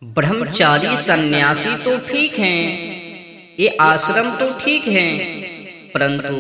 ब्रह्मचारी सन्यासी तो ठीक हैं, ये आश्रम तो ठीक हैं, परंतु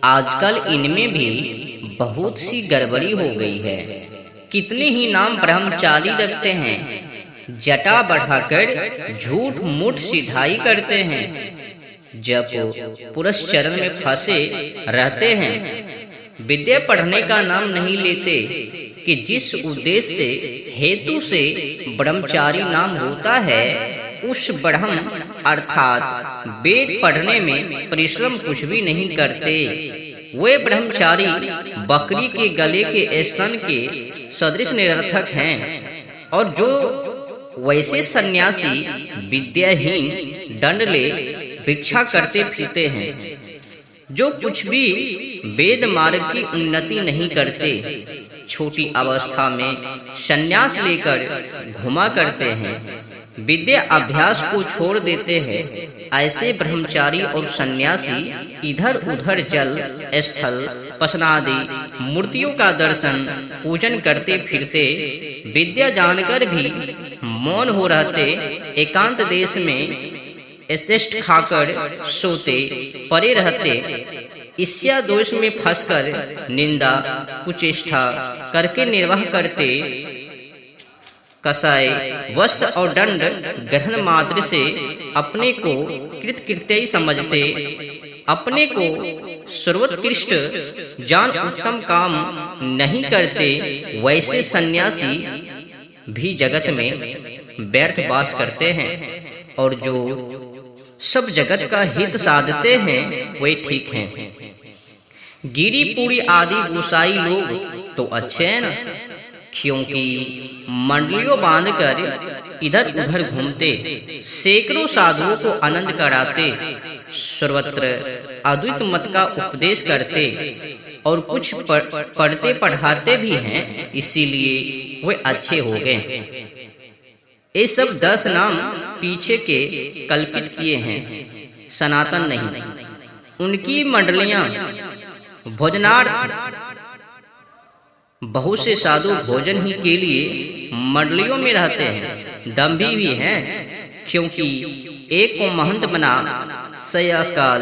आजकल इनमें भी बहुत सी गड़बड़ी हो गई है। कितने ही नाम ब्रह्मचारी रखते हैं, जटा बढ़ाकर झूठ मूठ सिधाई करते हैं। जब पुरस्चरण में फंसे रहते हैं, विद्या पढ़ने का नाम नहीं लेते कि जिस उद्देश्य से हेतु से ब्रह्मचारी नाम होता है, उस ब्रह्म अर्थात वेद पढ़ने में परिश्रम कुछ भी नहीं करते। वे ब्रह्मचारी बकरी के गले के स्तन के सदृश निरर्थक हैं, और जो वैसे सन्यासी विद्याहीन दंड ले भिक्षा करते फिरते हैं, जो कुछ भी वेद मार्ग की उन्नति नहीं करते, छोटी अवस्था में संन्यास लेकर घुमा करते हैं, विद्या अभ्यास को छोड़ देते हैं। ऐसे ब्रह्मचारी और सन्यासी इधर उधर जल स्थल पसनादि मूर्तियों का दर्शन पूजन करते फिरते, विद्या जानकर भी मौन हो रहते, एकांत देश में यथेष्ट खाकर सोते पड़े रहते, ईर्ष्या दोष में फंसकर निंदा कुचेष्टा करके निर्वाह करते, कसाय वस्त्र और दंड ग्रहण मात्र से अपने को कृतकृत्य समझते, अपने को सर्वोत्कृष्ट जान उत्तम काम नहीं करते। वैसे सन्यासी भी जगत में व्यर्थ वास करते हैं, और जो सब जगत का हित साधते हैं वे ठीक हैं। गिरी पूरी आदि गोसाई लोग तो अच्छे हैं ना, क्योंकि मंडलियों बांधकर इधर उधर घूमते, सैकड़ों साधुओं को आनंद कराते, सर्वत्र अद्वैत मत का उपदेश करते, और कुछ पढ़ते पढ़ाते भी हैं, इसीलिए वे अच्छे हो गए। ये सब 10 नाम पीछे के कल्पित किए हैं, सनातन नहीं। उनकी मंडलियां भोजनार्थ, बहुत से साधु भोजन ही के लिए मंडलियों में रहते हैं, दम्भी भी हैं, क्योंकि एक को महंत बना सयाकाल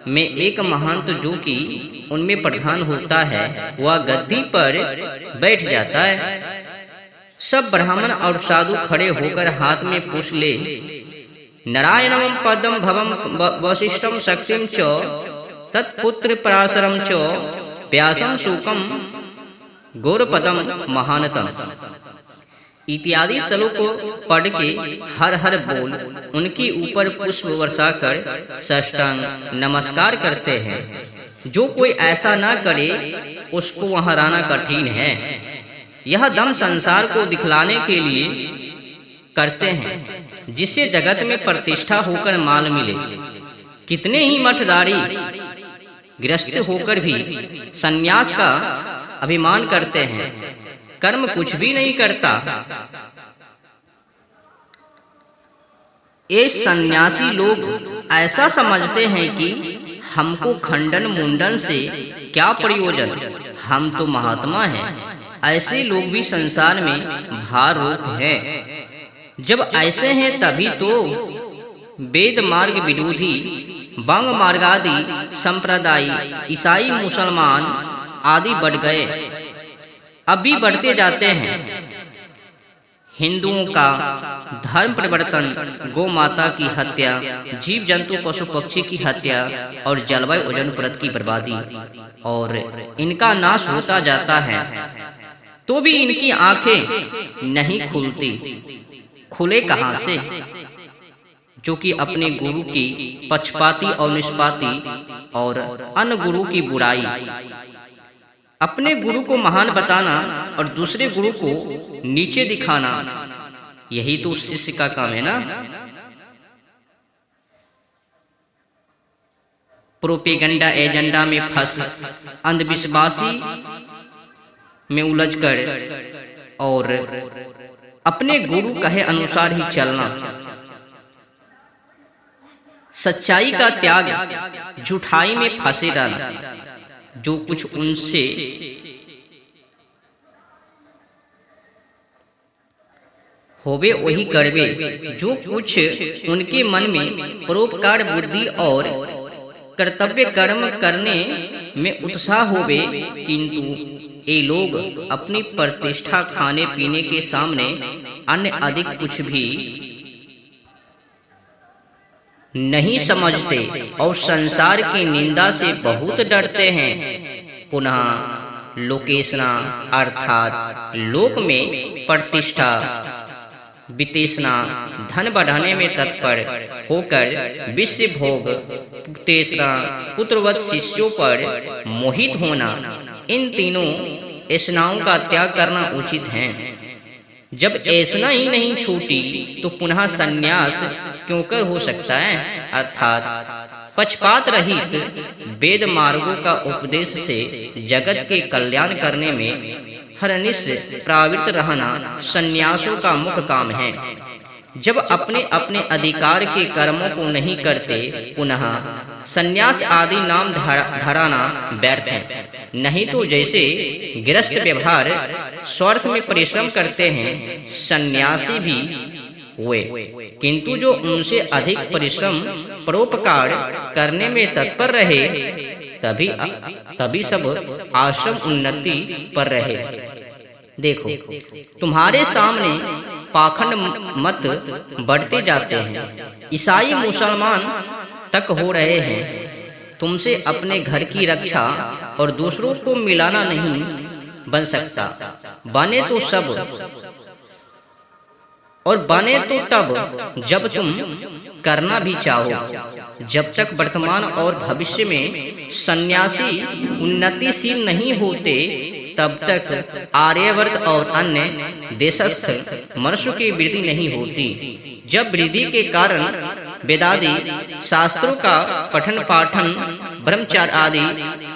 में एक महंत जो कि उनमें प्रधान होता है, वह गद्दी पर बैठ जाता है। सब ब्राह्मण और साधु खड़े होकर हाथ में पुष्प ले, नारायणं पदम भवम वशिष्ठम शक्तिम च तत्पुत्र पराशरम च व्यासम शोकम गौरपदम महानतम इत्यादि श्लोक को पढ़ के हर हर बोल उनके ऊपर पुष्प वर्षा कर साष्टांग नमस्कार करते हैं। जो कोई ऐसा ना करे उसको वहां रहना कठिन है। यह दम संसार को दिखलाने के लिए करते हैं, जिससे जगत में प्रतिष्ठा होकर माल मिले। कितने ही मठदारी गृहस्थ होकर भी सन्यास का अभिमान करते हैं, कर्म कुछ भी नहीं करता। ये सन्यासी लोग ऐसा समझते हैं कि हमको खंडन मुंडन से क्या प्रयोजन, हम तो महात्मा हैं। ऐसे लोग भी संसार में भार रूप हैं। जब ऐसे हैं तभी तो वेद मार्ग विरोधी बंग मार्गादि संप्रदाय ईसाई मुसलमान आदि बढ़ गए, अभी बढ़ते जाते हैं। हिंदुओं का धर्म परिवर्तन, गौ माता की हत्या, जीव जंतु पशु पक्षी की हत्या और जलवायु ओजोन परत की बर्बादी, और इनका नाश होता जाता है, तो भी इनकी आंखें नहीं खुलती। खुले कहां से, जो कि अपने गुरु की पक्षपाती और निष्पाती और अन्य गुरु की बुराई, अपने गुरु को महान बताना और दूसरे गुरु को नीचे दिखाना, यही तो शिष्य का काम है ना। प्रोपेगेंडा एजेंडा में फंस अंधविश्वासी में उलझकर और अपने गुरु कहे अनुसार ही चलना, सच्चाई का त्याग, झूठाई में फंसे रहना। जो कुछ उनसे होवे वही करवे। जो कुछ उनके मन में परोपकार बुद्धि और कर्तव्य कर्म करने में उत्साह होवे, किंतु ये लोग अपनी प्रतिष्ठा खाने पीने के सामने अन्य अधिक कुछ भी नहीं समझते और संसार की निंदा से बहुत डरते हैं। पुनः लोकेशना अर्थात लोक में प्रतिष्ठा वितेशना धन बढ़ाने में तत्पर होकर विषय भोग तेसरा पुत्रवत शिष्यों पर मोहित होना, इन तीनों ऐसनाओं का त्याग करना उचित है। जब ऐसना ही नहीं छूटी तो पुनः संन्यास क्यों कर हो सकता है। अर्थात पक्षपात रहित वेद मार्गों का उपदेश से जगत के कल्याण करने में हरनिश प्रवृत्त रहना संन्यासों का मुख्य काम है। जब अपने अपने अधिकार के कर्मों को नहीं करते, पुनः संन्यास आदि नाम धराना व्यर्थ है। नहीं तो जैसे गृहस्थ व्यवहार स्वार्थ में परिश्रम करते हैं, सन्यासी भी हुए, किंतु जो उनसे अधिक परिश्रम परोपकार करने में तत्पर रहे, तभी सब आश्रम उन्नति पर रहे। देखो, तुम्हारे सामने पाखंड मत बढ़ते जाते हैं। ईसाई मुसलमान तक हो रहे हैं। तुमसे अपने घर की रक्षा और दूसरों को मिलाना नहीं बन सकता। बने तो सब और बने तो तब जब तुम करना भी चाहो। जब तक वर्तमान और भविष्य में सन्यासी उन्नतिशील नहीं होते, तब तक आर्यवर्त और अन्य देशस्थ मनुष्य की वृद्धि नहीं होती। जब वृद्धि के कारण वेदादि शास्त्रों का पठन पाठन ब्रह्मचार्य आदि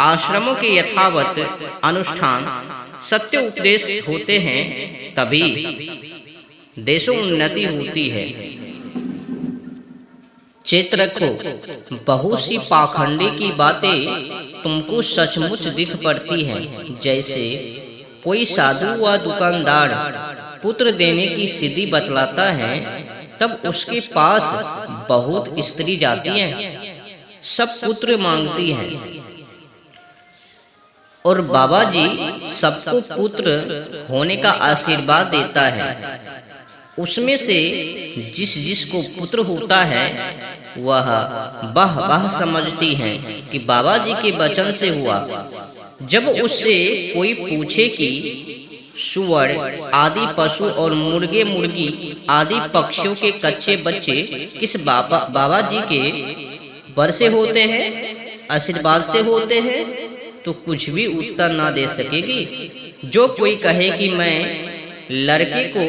आश्रमों के यथावत अनुष्ठान सत्य उपदेश होते हैं, तभी देशों उन्नति होती है। चेत रखो, बहुत सी पाखंडी की बातें तुमको सचमुच दिख पड़ती हैं। जैसे कोई साधु व दुकानदार पुत्र देने की सिद्धि बतलाता है, तब उसके पास बहुत स्त्री जाती हैं, सब पुत्र मांगती हैं, और बाबा जी सबको पुत्र होने का आशीर्वाद देता है। उसमें से जिस को पुत्र होता है, वह वाह समझती हैं कि बाबा जी के वचन से हुआ। जब उससे कोई पूछे कि सुअर आदि पशु और मुर्गे मुर्गी आदि पक्षियों के कच्चे बच्चे किस बाबा जी के वर से होते हैं, आशीर्वाद से होते हैं, तो कुछ भी उत्तर ना दे सकेगी। जो कोई कहे कि मैं लड़के को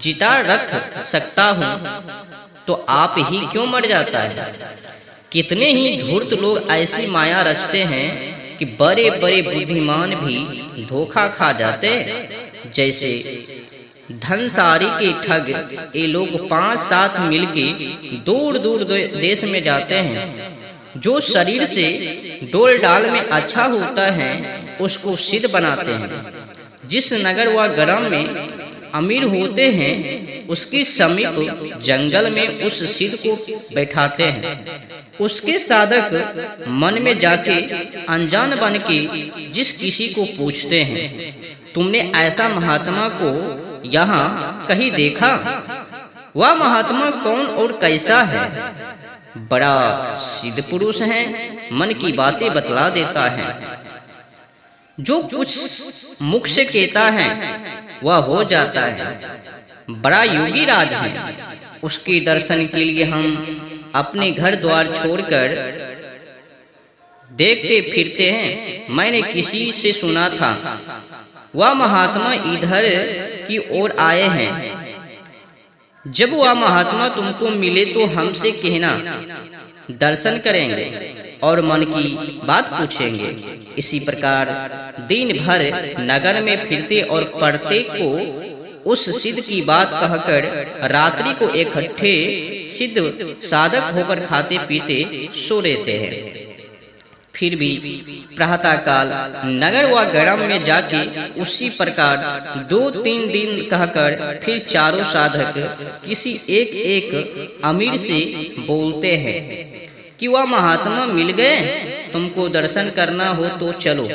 जिता रख सकता हूँ, तो आप ही क्यों मर जाता है। कितने ही धूर्त लोग ऐसी माया रचते हैं कि बड़े बड़े बुद्धिमान भी धोखा खा जाते हैं। जैसे धनसारी के ठग, ये लोग 5-7 मिलके दूर दूर देश में जाते हैं। जो शरीर से डोल डाल में अच्छा होता है, उसको सिद्ध बनाते हैं। जिस नगर व ग्राम में अमीर होते हैं, उसके समीप जंगल में उस सिद्ध को बैठाते हैं। उसके साधक मन में जाके अनजान बन के जिस किसी को पूछते हैं, तुमने ऐसा महात्मा को यहाँ कहीं देखा? वह महात्मा कौन और कैसा है? बड़ा सिद्ध पुरुष है, मन की बातें बतला देता है। जो कुछ मुख से कहता है वह हो जाता है। बड़ा योगी राज है। उसके दर्शन के लिए हम अपने घर द्वार छोड़कर देखते फिरते हैं। मैंने किसी से सुना था, वह महात्मा इधर की ओर आए हैं। जब वह महात्मा तुमको मिले तो हमसे कहना, दर्शन करेंगे और मन की बात पूछेंगे। इसी प्रकार दिन भर नगर में फिरते और प्रत्येक को उस सिद्ध की बात कहकर रात्रि को इकट्ठे सिद्ध साधक होकर खाते पीते सो रहते हैं। फिर भी प्रातःकाल नगर व ग्राम में जाके उसी प्रकार 2-3 दिन कहकर फिर चारों साधक किसी एक एक अमीर से बोलते हैं कि वह महात्मा मिल गए, तुमको दर्शन करना हो तो चलो।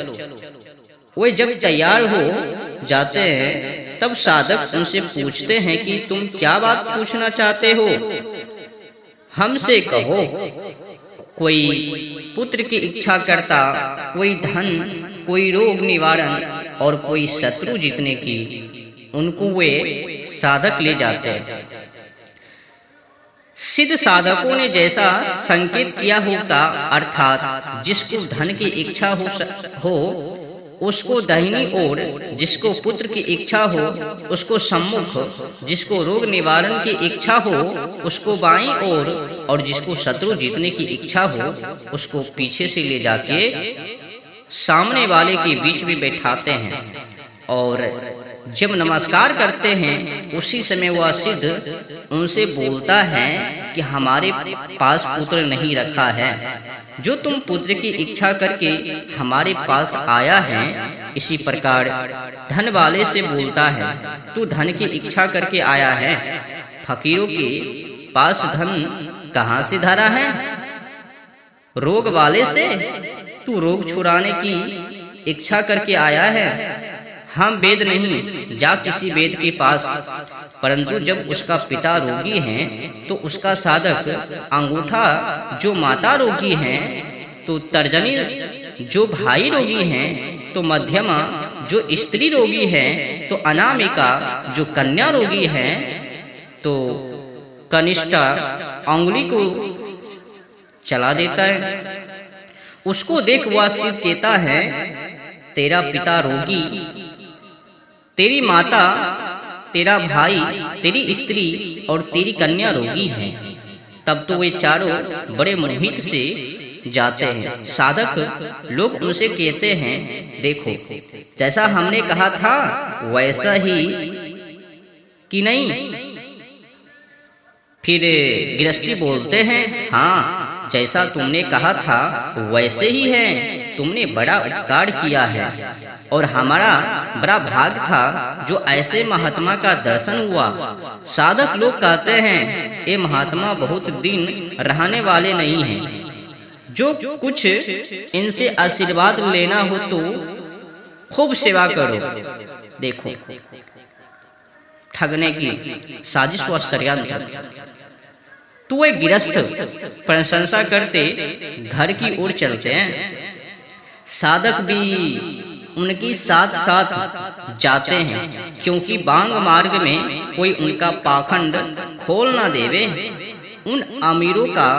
वे जब तैयार हो जाते हैं तब साधक उनसे पूछते हैं कि तुम क्या बात पूछना चाहते हो, हमसे कहो। कोई पुत्र की इच्छा करता, कोई धन, कोई रोग निवारण और कोई शत्रु जीतने की। उनको वे साधक ले जाते हैं। सिद्ध साधकों ने जैसा संकेत किया होता, अर्थात जिसको धन की इच्छा हो उसको दाहिनी ओर, जिसको पुत्र की इच्छा हो उसको सम्मुख, जिसको रोग निवारण की इच्छा हो उसको बाईं ओर और जिसको शत्रु जीतने की इच्छा हो उसको पीछे से ले जाके सामने वाले के बीच में बैठाते हैं। और जब नमस्कार करते हैं उसी समय वह सिद्ध उनसे बोलता है कि हमारे पास पुत्र नहीं रखा है, जो तुम पुत्र की इच्छा करके हमारे पास आया है। इसी प्रकार धन वाले से बोलता है, तू धन की इच्छा करके आया है, फकीरों के पास धन कहाँ से धरा है? रोग वाले से तू रोग छुड़ाने की इच्छा करके आया है। हम वेद नहीं, जा किसी वेद के पास। परंतु जब उसका पिता रोगी है तो उसका साधक अंगूठा जो माता रोगी है, तो तर्जनी जो भाई रोगी है, तो मध्यमा जो स्त्री रोगी है, तो अनामिका जो कन्या रोगी है, तो कनिष्ठा अंगुली को चला देता है। उसको देख वह सिद्ध कहता है, तेरा पिता रोगी, तेरी माता, तेरा भाई, तेरी स्त्री और तेरी कन्या रोगी हैं। तब तो वे चारों बड़े मोहित से जाते हैं। साधक लोग उनसे कहते हैं, देखो जैसा हमने कहा था वैसा ही कि नहीं? फिर गृहस्थी बोलते हैं, हाँ जैसा तुमने कहा था वैसे ही है। तुमने बड़ा उपकार किया है और हमारा बड़ा भाग था जो ऐसे महात्मा का दर्शन हुआ। साधक लोग कहते हैं, ये महात्मा बहुत दिन रहने वाले नहीं हैं। जो कुछ इनसे आशीर्वाद लेना हो तो खूब सेवा करो। देखो ठगने की साजिश व षड्यंत्र। तो वे गृहस्थ प्रशंसा करते घर की ओर चलते हैं। साधक भी उनकी साथ साथ जाते हैं, क्योंकि बांग मार्ग में कोई उनका पाखंड खोल ना देवे। उन अमीरों का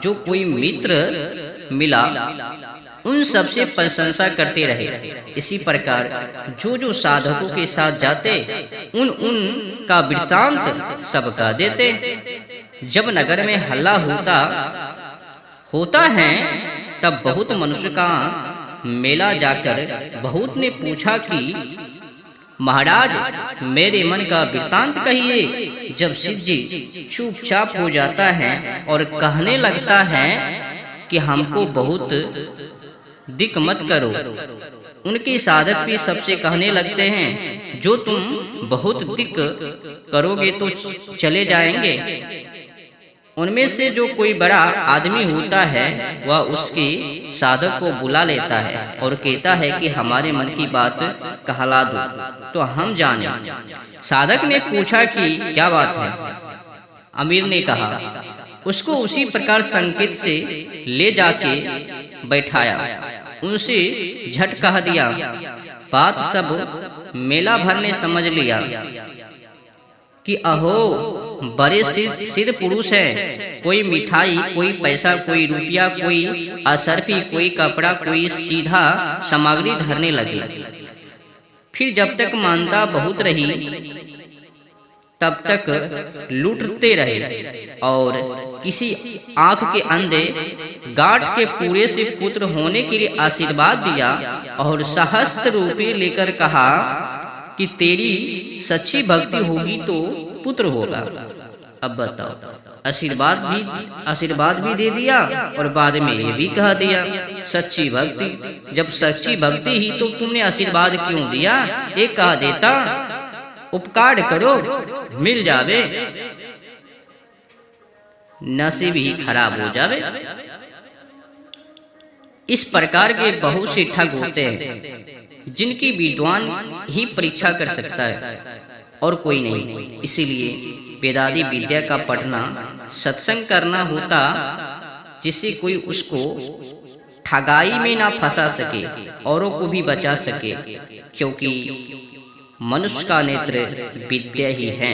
जो कोई मित्र मिला उन सबसे प्रशंसा करते रहे। इसी प्रकार जो जो साधकों के साथ जाते उन का वृत्तांत सबका देते। जब नगर में हल्ला होता है तब बहुत मनुष्य का मेला जाकर बहुत ने पूछा कि महाराज मेरे मन का वृत्तांत कहिए। जब सिद्ध जी चुपचाप हो जाता है और कहने लगता है कि हमको बहुत दिक मत करो। उनके साधक भी सबसे कहने लगते हैं, जो तुम बहुत दिक करोगे तो चले जाएंगे। उनमें से जो कोई बड़ा आदमी होता है वह उसके साधक को बुला लेता है और कहता है कि हमारे मन की बात कहला दो तो हम जाने। साधक ने पूछा कि क्या बात है? अमीर ने कहा, उसको उसी प्रकार संकेत से ले जाके बैठाया। उनसे झट कह दिया, बात सब मेला भर ने समझ लिया कि अहो बड़े सिद्ध पुरुष हैं। कोई मिठाई, कोई पैसा, कोई रुपया, कोई असरफी, कोई कपड़ा, कोई सीधा सामग्री धरने लगे। फिर जब तक मानता बहुत रही तब तक लूटते रहे और किसी आंख के अंधे गांठ के पूरे से पुत्र होने के लिए आशीर्वाद दिया और सहस्त्र रुपये लेकर कहा कि तेरी सच्ची भक्ति होगी तो पुत्र होगा। अब बताओ आशीर्वाद भी दे दिया और बाद में ये भी कह दिया सच्ची भक्ति। जब सच्ची भक्ति ही तो तुमने आशीर्वाद क्यों दिया? एक कह देता उपकार करो मिल जावे, नसीब ही खराब हो जावे। इस प्रकार के बहुत से ठग होते हैं जिनकी विद्वान ही परीक्षा कर सकता है और कोई नहीं। इसीलिए वेदादि विद्या का पढ़ना, सत्संग करना होता जिससे कोई उसको ठगाई में ना फंसा सके, औरों को भी बचा सके, क्योंकि मनुष्य का नेत्र विद्या ही है।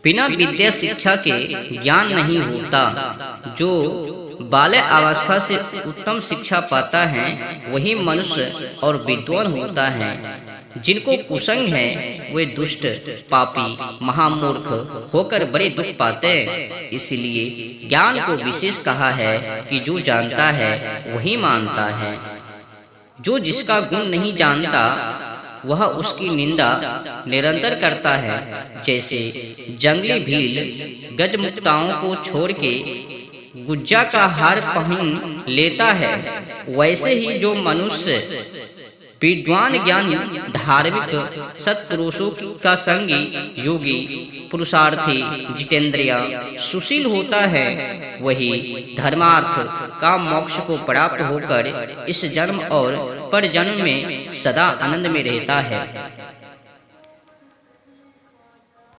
बिना विद्या शिक्षा के ज्ञान नहीं होता। जो बाल्य अवस्था से उत्तम शिक्षा पाता है वही मनुष्य और विद्वान होता है। जिनको कुसंग है वे दुष्ट, पापी, महामूर्ख होकर बड़े दुख पाते हैं। इसलिए ज्ञान को विशेष कहा है कि जो जानता है वही मानता है। जो जिसका गुण नहीं जानता वह उसकी निंदा निरंतर करता है। जैसे जंगली भील गजमुक्ताओं को छोड़ के गुज्जा का हार पहन लेता है, वैसे ही जो मनुष्य विद्वान, ज्ञानी, धार्मिक सत्पुरुषों का संगी, योगी, पुरुषार्थी, जितेंद्रिय, सुशील होता है, वही धर्मार्थ का मोक्ष को प्राप्त होकर इस जन्म और परजन्म में सदा आनंद में रहता है।